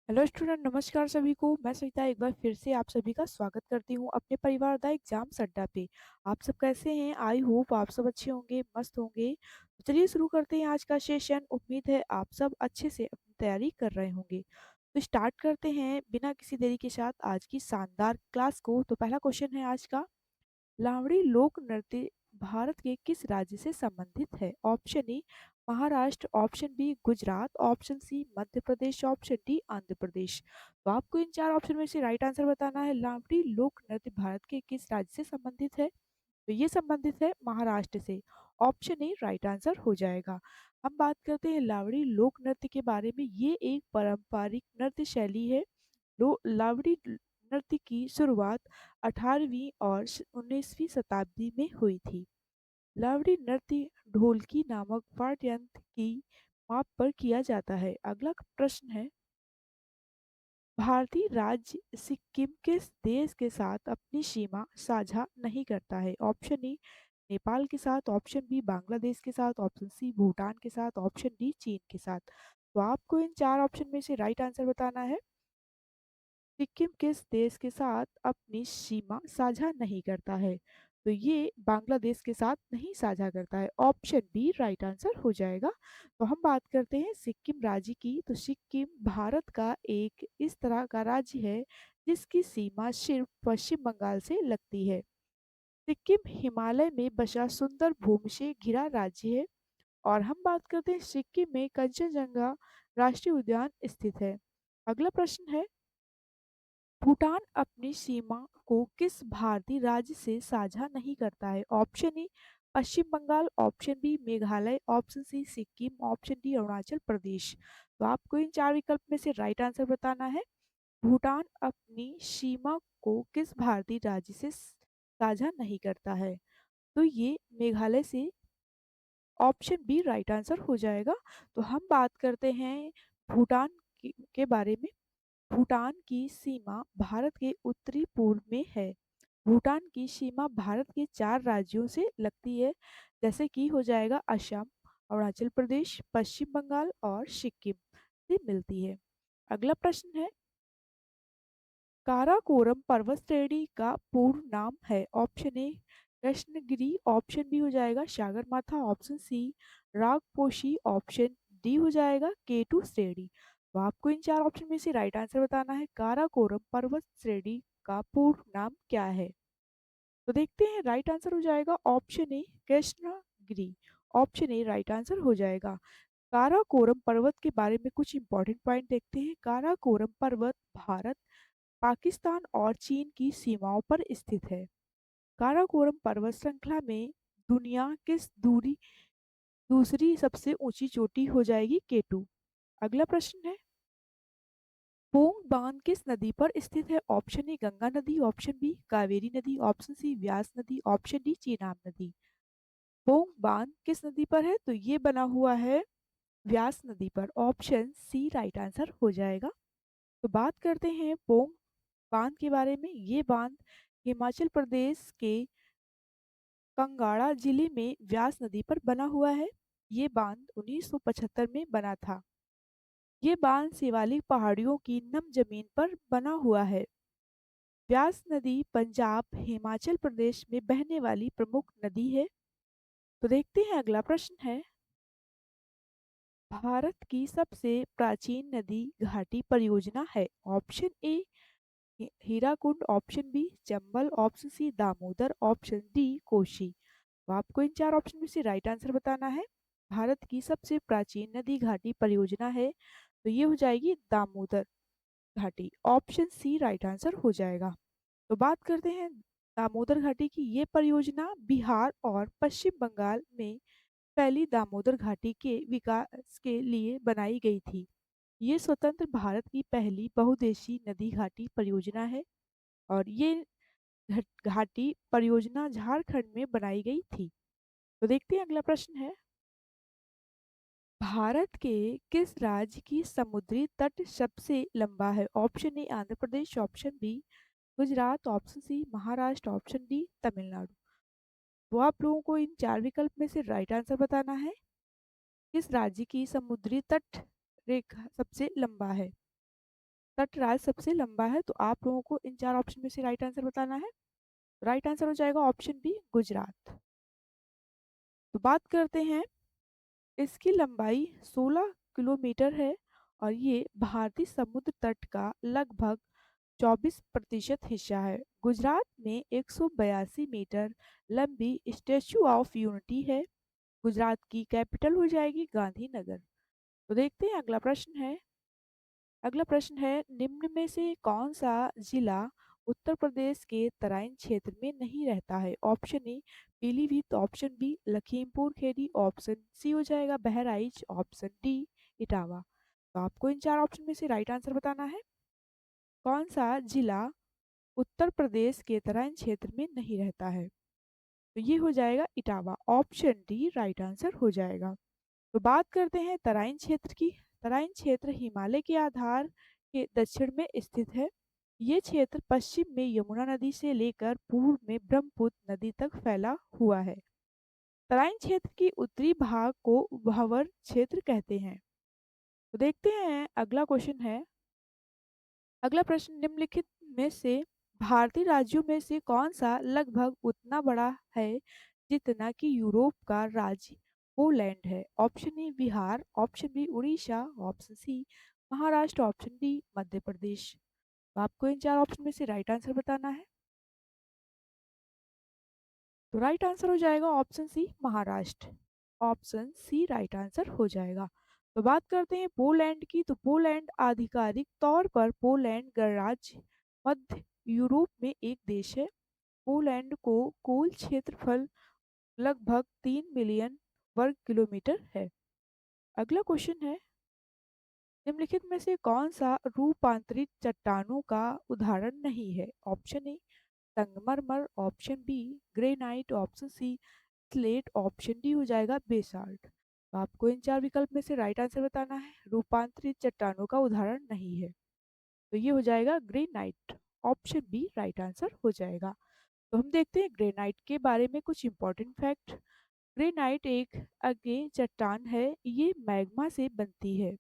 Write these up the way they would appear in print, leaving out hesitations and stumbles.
Hello student, नमस्कार सभी को। मैं सविता एक बार फिर से आप सभी का स्वागत करती हूँ अपने परिवार दा एग्जाम अड्डा पे। आप सब कैसे हैं? आई होप आप सब अच्छे होंगे, मस्त होंगे। तो चलिए शुरू करते हैं आज का सेशन। उम्मीद है आप सब अच्छे से अपनी तैयारी कर रहे होंगे। तो स्टार्ट करते हैं बिना किसी देरी के साथ आज की शानदार क्लास को। तो पहला क्वेश्चन है आज का, लावड़ी लोक नृत्य भारत के किस राज्य से संबंधित है? Option A Maharashtra, option B Gujarat, option C Madhya Pradesh, option D Andhra Pradesh. तो आपको इन चार ऑप्शन में से राइट आंसर बताना है। लावड़ी लोक नृत्य भारत के किस राज्य से संबंधित है? तो ये संबंधित है महाराष्ट्र से। ऑप्शन ए राइट आंसर हो जाएगा। हम बात करते हैं लावड़ी लोक नृत्य के बारे में। ये एक पारंपरिक नृत्य शैली है। लावड़ी नृत्य की शुरुआत 18वीं और 19वीं शताब्दी में हुई थी। लावड़ी नृत्य ढोलकी नामक वाद्य यंत्र की माप पर किया जाता है। अगला प्रश्न है, भारतीय राज्य सिक्किम किस देश के साथ अपनी सीमा साझा नहीं करता है? ऑप्शन ए नेपाल के साथ, ऑप्शन बी बांग्लादेश के साथ, ऑप्शन सी भूटान के साथ, ऑप्शन डी चीन के साथ। तो आपको इन चार ऑप्शन में से राइट आंसर बताना है। सिक्किम किस देश के साथ अपनी सीमा साझा नहीं करता है? तो ये बांग्लादेश के साथ नहीं साझा करता है। ऑप्शन बी राइट आंसर हो जाएगा। तो हम बात करते हैं सिक्किम राज्य की। तो सिक्किम भारत का एक इस तरह का राज्य है जिसकी सीमा सिर्फ पश्चिम बंगाल से लगती है। सिक्किम हिमालय में बसा सुंदर भूमि से घिरा राज्य है। और हम बात करते हैं सिक्किम में कंचनजंगा राष्ट्रीय उद्यान स्थित है। अगला प्रश्न है, भूटान अपनी सीमा को किस भारतीय राज्य से साझा नहीं करता है? Option A Paschim Bengal, option B Meghalaya, option C Sikkim, option D Arunachal Pradesh. तो आपको इन चार विकल्प में से राइट आंसर बताना है। भूटान अपनी सीमा को किस भारतीय राज्य से साझा नहीं करता है? तो ये मेघालय से। ऑप्शन बी राइट आंसर हो जाएगा। तो हम बात करते हैं भूटान के बारे में। भूटान की सीमा भारत के उत्तरी पूर्व में है। भूटान की सीमा भारत के चार राज्यों से लगती है, जैसे कि हो जाएगा असम, अरुणाचल प्रदेश, पश्चिम बंगाल और सिक्किम से मिलती है। अगला प्रश्न है, काराकोरम पर्वत श्रेणी का पूर्ण नाम है? Option A Krishnagiri, option B हो जाएगा Sagarmatha, option C Rakaposhi, option D हो जाएगा केटू श्रेणी। तो आपको इन चार ऑप्शन में से राइट आंसर बताना है। काराकोरम पर्वत श्रेणी का पूर्ण नाम क्या है? तो देखते हैं, राइट आंसर हो जाएगा option A Krishnagiri. Option A right answer हो जाएगा। काराकोरम पर्वत के बारे में कुछ इंपॉर्टेंट पॉइंट देखते हैं। काराकोरम पर्वत भारत, पाकिस्तान और चीन की सीमाओं पर स्थित है। काराकोरम पर्वत श्रृंखला में दुनिया किस दूसरी सबसे ऊंची चोटी हो जाएगी? केटू। अगला प्रश्न है, पोंग बांध किस नदी पर स्थित है? ऑप्शन ए गंगा नदी, ऑप्शन बी कावेरी नदी, ऑप्शन सी व्यास नदी, ऑप्शन डी चेनाब नदी। पोंग बांध किस नदी पर है? तो ये बना हुआ है व्यास नदी पर। ऑप्शन सी राइट आंसर हो जाएगा। तो बात करते हैं पोंग बांध के बारे में। ये बांध हिमाचल प्रदेश के कांगड़ा जिले में व्यास नदी पर बना हुआ है। ये बांध 1975 में बना था। ये बांध शिवालिक पहाड़ियों की नम जमीन पर बना हुआ है। व्यास नदी पंजाब, हिमाचल प्रदेश में बहने वाली प्रमुख नदी है। तो देखते हैं, अगला प्रश्न है, भारत की सबसे प्राचीन नदी घाटी परियोजना है? Option A Hirakud, option B Chambal, option C Damodar, option D Kosi. तो आपको इन चार ऑप्शन में से राइट आंसर बताना है। भारत की सबसे प्राचीन नदी घाटी परियोजना है, तो ये हो जाएगी दामोदर घाटी। ऑप्शन सी राइट आंसर हो जाएगा। तो बात करते हैं दामोदर घाटी की। ये परियोजना बिहार और पश्चिम बंगाल में फैली दामोदर घाटी के विकास के लिए बनाई गई थी। ये स्वतंत्र भारत की पहली बहुउद्देशीय नदी घाटी परियोजना है। और ये घाटी परियोजना झारखंड में बनाई गई थी। तो देखते हैं, अगला प्रश्न है, भारत के किस राज्य की समुद्री तट सबसे लंबा है? Option A Andhra Pradesh, option B Gujarat, option C Maharashtra, option D Tamil Nadu. तो आप लोगों को इन चार विकल्प में से राइट आंसर बताना है। किस राज्य की समुद्री तट रेखा सबसे लंबा है? तटराज सबसे लंबा है, तो आप लोगों को इन 4 ऑप्शन में से राइट आंसर बताना है। राइट आंसर हो जाएगा ऑप्शन बी गुजरात। तो बात करते हैं, इसकी लंबाई 16 किलोमीटर है और ये भारतीय समुद्र तट का लगभग 24% हिस्सा है। गुजरात में 182 मीटर लंबी स्टेच्यू ऑफ यूनिटी है। गुजरात की कैपिटल हो जाएगी गांधीनगर। तो देखते हैं अगला प्रश्न है। अगला प्रश्न है, निम्न में से कौन सा जिला उत्तर प्रदेश के तराइन क्षेत्र में नहीं रहता है? Option A Pilibhit, option B Lakhimpur Kheri, option C हो जाएगा बहराइच, ऑप्शन डी इटावा। तो आपको इन 4 ऑप्शन में से राइट आंसर बताना है। कौन सा जिला उत्तर प्रदेश के तराइन क्षेत्र में नहीं रहता है? तो ये हो जाएगा Etawah, option D right answer हो जाएगा। तो बात करते हैं तराइन क्षेत्र की। तराइन क्षेत्र हिमालय के आधार के दक्षिण में स्थित है। ये क्षेत्र पश्चिम में यमुना नदी से लेकर पूर्व में ब्रह्मपुत्र नदी तक फैला हुआ है। तराइन क्षेत्र की उत्तरी भाग को भावर क्षेत्र कहते हैं। तो देखते हैं अगला क्वेश्चन है। अगला प्रश्न, निम्नलिखित में से भारतीय राज्यों में से कौन सा लगभग उतना बड़ा है जितना कि यूरोप का राज्य पोलैंड है? Option A Bihar, option B Orissa, option C Maharashtra, option D Madhya Pradesh. तो आपको इन 4 ऑप्शन में से राइट आंसर बताना है। तो राइट आंसर हो जाएगा option C Maharashtra, option C right answer हो जाएगा। तो बात करते हैं पोलैंड की। तो पोलैंड आधिकारिक तौर पर पोलैंड गणराज्य मध्य यूरोप में एक देश है। पोलैंड को कुल क्षेत्रफल लगभग 3 मिलियन वर्ग किलोमीटर है। अगला क्वेश्चन है, निम्नलिखित में से कौन सा रूपांतरित चट्टानों का उदाहरण नहीं है? ऑप्शन ए संगमरमर, option B granite, option C slate, option D हो जाएगा बेसाल्ट। तो आपको इन 4 विकल्प में से राइट आंसर बताना है। रूपांतरित चट्टानों का उदाहरण नहीं है, तो ये हो जाएगा granite, option B right answer हो जाएगा। तो हम देखते हैं ग्रेनाइट के बारे में कुछ इंपॉर्टेंट फैक्ट। ग्रेनाइट एक अग्नि चट्टान है, ये मैग्मा से बनती है।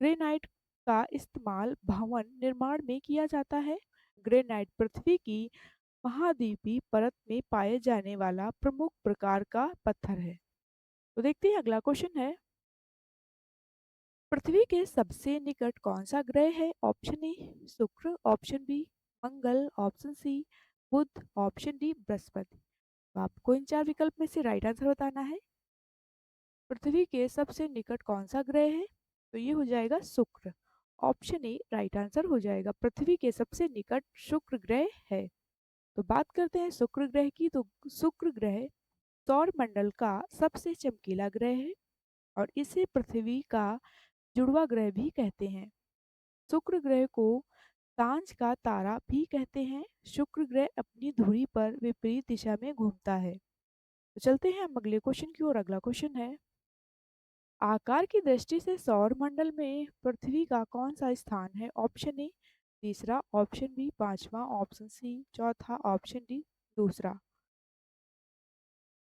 ग्रेनाइट का इस्तेमाल भवन निर्माण में किया जाता है। ग्रेनाइट पृथ्वी की महाद्वीपीय परत में पाए जाने वाला प्रमुख प्रकार का पत्थर है। तो देखते हैं अगला क्वेश्चन है, पृथ्वी के सबसे निकट कौन सा ग्रह है? ऑप्शन ए शुक्र, ऑप्शन बी मंगल, ऑप्शन सी बुध, ऑप्शन डी बृहस्पति। तो आपको इन 4 विकल्प में से राइट आंसर बताना है। पृथ्वी के सबसे निकट कौन सा ग्रह है? तो ये हो जाएगा शुक्र, ऑप्शन ए राइट आंसर हो जाएगा। पृथ्वी के सबसे निकट शुक्र ग्रह है। तो बात करते हैं शुक्र ग्रह की। तो शुक्र ग्रह सौर मंडल का सबसे चमकीला ग्रह है और इसे पृथ्वी का जुड़वा ग्रह भी कहते हैं। शुक्र ग्रह को सांझ का तारा भी कहते हैं। शुक्र ग्रह अपनी धुरी पर विपरीत दिशा में घूमता है। तो चलते हैं हम अगले क्वेश्चन की ओर। अगला क्वेश्चन है, आकार की दृष्टि से सौर मंडल में पृथ्वी का कौन सा स्थान है? ऑप्शन ए तीसरा, ऑप्शन बी पांचवा, ऑप्शन सी चौथा, ऑप्शन डी दूसरा।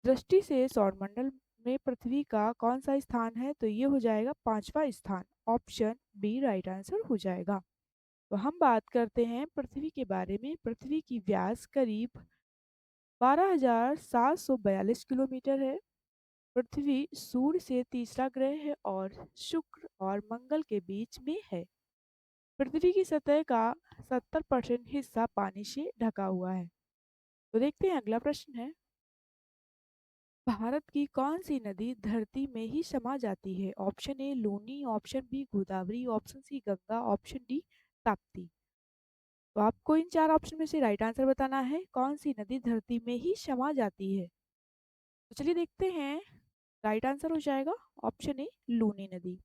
दृष्टि से सौरमंडल में पृथ्वी का कौन सा स्थान है? तो ये हो जाएगा पांचवा स्थान, ऑप्शन बी राइट आंसर हो जाएगा। तो हम बात करते हैं पृथ्वी के बारे में। पृथ्वी की व्यास करीब 12,742 किलोमीटर है। पृथ्वी सूर्य से तीसरा ग्रह है और शुक्र और मंगल के बीच में है। पृथ्वी की सतह का 70% हिस्सा पानी से ढका हुआ है। तो देखते हैं अगला प्रश्न है, भारत की कौन सी नदी धरती में ही समा जाती है? Option A Luni, option B Godavari, option C Ganga, option D Tapti. तो आपको इन 4 ऑप्शन में से राइट आंसर बताना है, कौन सी नदी धरती में ही समा जाती है। तो चलिए देखते हैं, राइट आंसर हो जाएगा ऑप्शन ए लूनी नदी।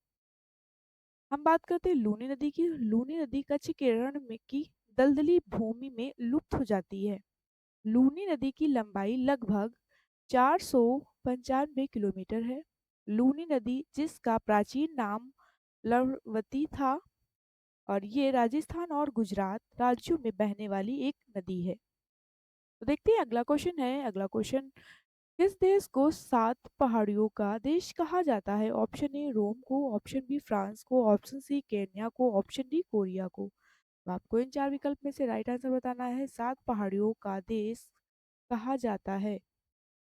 हम बात करते हैं लूनी नदी की। लूनी नदी कच्छकेरण में की दलदली भूमि में लुप्त हो जाती है। लूनी नदी की लंबाई लगभग 495 किलोमीटर है। लूनी नदी जिसका प्राचीन नाम लवणवती था और ये राजस्थान और गुजरात राज्यों में बहने वाली एक नदी है। तो देखते हैं अगला क्वेश्चन है। अगला क्वेश्चन, किस देश को 7 पहाड़ियों का देश कहा जाता है? ऑप्शन ए रोम को, ऑप्शन बी फ्रांस को, ऑप्शन सी केन्या को, ऑप्शन डी कोरिया को। तो आपको इन 4 विकल्प में से राइट आंसर बताना है। 7 पहाड़ियों का देश कहा जाता है?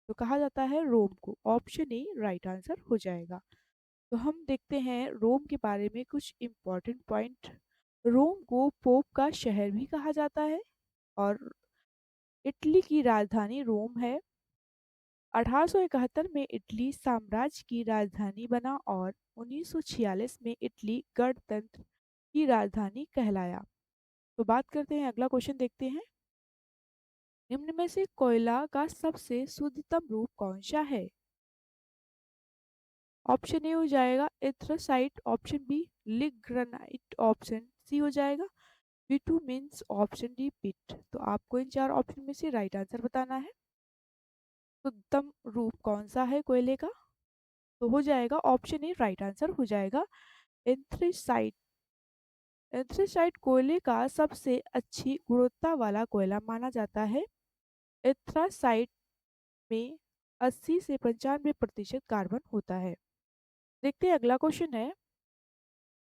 तो कहा जाता है रोम को। ऑप्शन ए राइट आंसर हो जाएगा। तो हम देखते हैं रोम के बारे में कुछ इम्पोर्टेंट पॉइंट। रोम को पोप का शहर भी कहा जाता है और इटली की राजधानी रोम है। 1871 में इटली साम्राज्य की राजधानी बना और 1946 में इटली गणतंत्र की राजधानी कहलाया। तो बात करते हैं, अगला क्वेश्चन देखते हैं। निम्न में से कोयला का सबसे शुद्धतम रूप कौन सा है? ऑप्शन ए हो जाएगा एथ्रासाइट, ऑप्शन बी लिग्रानाइट, ऑप्शन सी हो जाएगा बिटुमेन्स, ऑप्शन डी पिट। तो आपको इन 4 ऑप्शन में से राइट आंसर बताना है। शुद्धतम रूप कौन सा है कोयले का? तो हो जाएगा ऑप्शन ए राइट आंसर हो जाएगा एंथ्रेसाइट। एंथ्रेसाइट कोयले का सबसे अच्छी गुणवत्ता वाला कोयला माना जाता है। एंथ्रासाइट में 80 से 95% कार्बन होता है। देखते हैं, अगला क्वेश्चन है।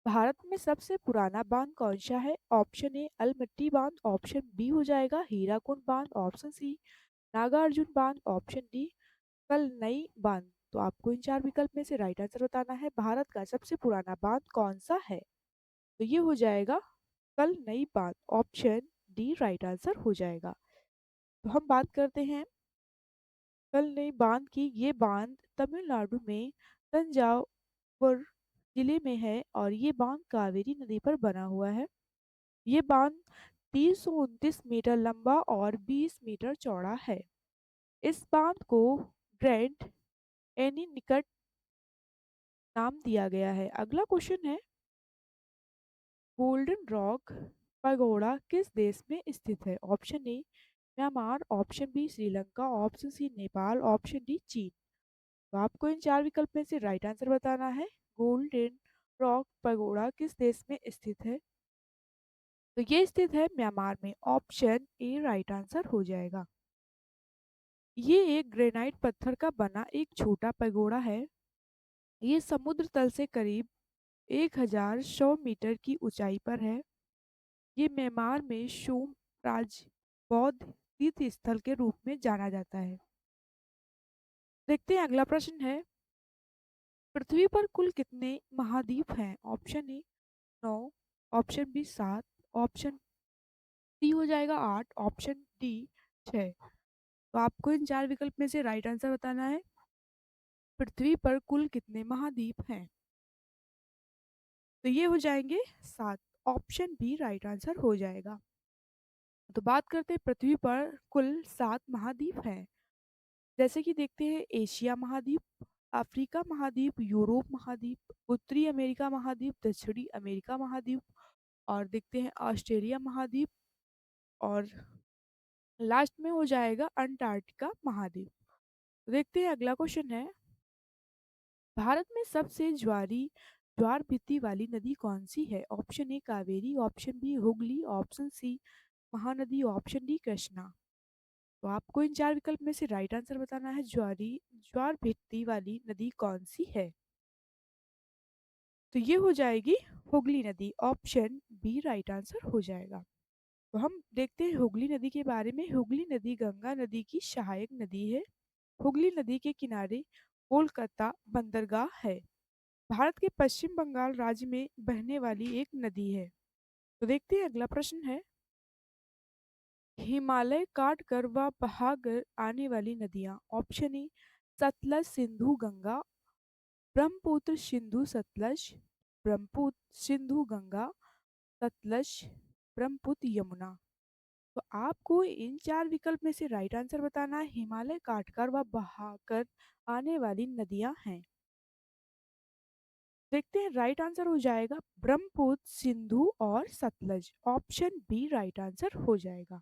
भारत में सबसे पुराना बांध कौन सा है? ऑप्शन ए अलमट्टी बांध, ऑप्शन बी हो जाएगा हीराकुंड बांध, ऑप्शन सी नागार्जुन बांध, ऑप्शन डी कल नई बांध। तो आपको इन 4 विकल्प में से राइट आंसर बताना है। भारत का सबसे पुराना बांध कौन सा है? तो ये हो जाएगा कल नई बांध, ऑप्शन डी राइट आंसर हो जाएगा। तो हम बात करते हैं कल नई बांध की। ये बांध तमिलनाडु में तंजावुर जिले में है और ये बांध कावेरी नदी पर बना हुआ है। ये बांध 329 मीटर लंबा और 20 मीटर चौड़ा है। इस बांध को ग्रैंड एनीकट नाम दिया गया है। अगला क्वेश्चन है, गोल्डन रॉक पगोड़ा किस देश में स्थित है? Option A Myanmar, option B Sri Lanka, option C Nepal, option D चीन। तो आपको इन 4 विकल्प में से राइट आंसर बताना है। गोल्डन रॉक पगोड़ा किस देश में स्थित है? तो ये स्थित है म्यांमार में, ऑप्शन ए राइट आंसर हो जाएगा। ये एक ग्रेनाइट पत्थर का बना एक छोटा पगोड़ा है। ये समुद्र तल से करीब 1100 मीटर की ऊंचाई पर है। ये म्यांमार में शूम राज्य बौद्ध तीर्थ स्थल के रूप में जाना जाता है। देखते हैं, अगला प्रश्न है। पृथ्वी पर कुल कितने महाद्वीप हैं? Option A 9, option B 7, option C हो जाएगा 8, ऑप्शन डी 6। तो आपको इन 4 विकल्प में से राइट आंसर बताना है। पृथ्वी पर कुल कितने महाद्वीप हैं? तो ये हो जाएंगे 7, ऑप्शन बी राइट आंसर हो जाएगा। तो बात करते हैं, पृथ्वी पर कुल 7 महाद्वीप हैं। जैसे कि देखते हैं, एशिया महाद्वीप, अफ्रीका महाद्वीप, यूरोप महाद्वीप, उत्तरी अमेरिका महाद्वीप, दक्षिणी अमेरिका महाद्वीप और देखते हैं ऑस्ट्रेलिया महाद्वीप और लास्ट में हो जाएगा अंटार्कटिका महाद्वीप। देखते हैं, अगला क्वेश्चन है। भारत में सबसे ज्वार भित्ति वाली नदी कौन सी है? Option A Kaveri, option B Hooghly, option C Mahanadi, option D Krishna. तो आपको इन 4 विकल्प में से राइट आंसर बताना है। ज्वार भित्ति वाली नदी कौन सी है? तो ये हो जाएगी हुगली नदी, ऑप्शन बी राइट आंसर हो जाएगा। तो हम देखते हैं हुगली नदी के बारे में। हुगली नदी गंगा नदी की सहायक नदी है। हुगली नदी के किनारे कोलकाता बंदरगाह है। भारत के पश्चिम बंगाल राज्य में बहने वाली एक नदी है। तो देखते हैं, अगला प्रश्न है। हिमालय काट कर व बहाकर आने वाली नदियां। Option A Sutlej Sindhu Ganga, Brahmaputra Sindhu Sutlej, Brahmaputra Sindhu Ganga, Sutlej Brahmaputra Yamuna. तो आपको इन 4 विकल्प में से राइट आंसर बताना है। हिमालय काटकर व बहाकर आने वाली नदियां हैं। देखते हैं, राइट आंसर हो जाएगा ब्रह्मपुत्र, सिंधु और Satluj, option B right answer हो जाएगा।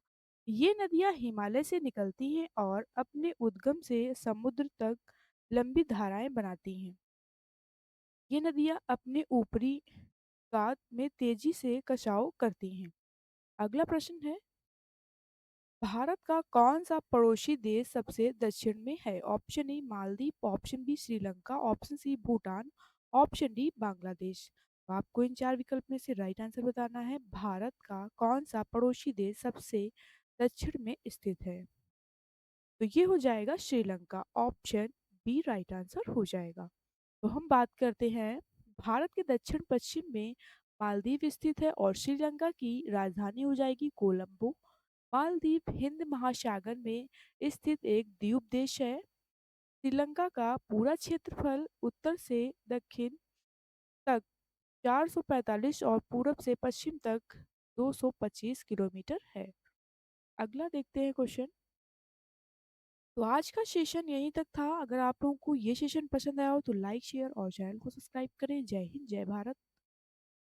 ये नदियां हिमालय से निकलती हैं और अपने उद्गम से समुद्र तक लंबी धाराएं बनाती हैं। ये नदियां अपने ऊपरी गाद में तेजी से कटाव करती हैं। अगला प्रश्न है। भारत का कौन सा पड़ोसी देश सबसे दक्षिण में है? Option A Maldives, option B Sri Lanka, option C Bhutan, option D Bangladesh. तो आपको इन 4 विकल्प में से राइट आंसर बताना है। भारत का कौन-सा पड़ोसी देश सबसे दक्षिण में स्थित है? तो ये हो जाएगा Sri Lanka. Option B right answer हो जाएगा। तो हम बात करते हैं, भारत के दक्षिण पश्चिम में मालदीव स्थित है और श्रीलंका की राजधानी हो जाएगी कोलंबो। मालदीव हिंद महासागर में स्थित एक द्वीप देश है। श्रीलंका का पूरा क्षेत्रफल उत्तर से दक्षिण तक 445 और पूरब से पश्चिम तक 225 किलोमीटर है। अगला देखते हैं क्वेश्चन। तो आज का सेशन यहीं तक था। अगर आप लोगों को ये सेशन पसंद आया हो तो लाइक शेयर और चैनल को सब्सक्राइब करें। जय हिंद, जय भारत।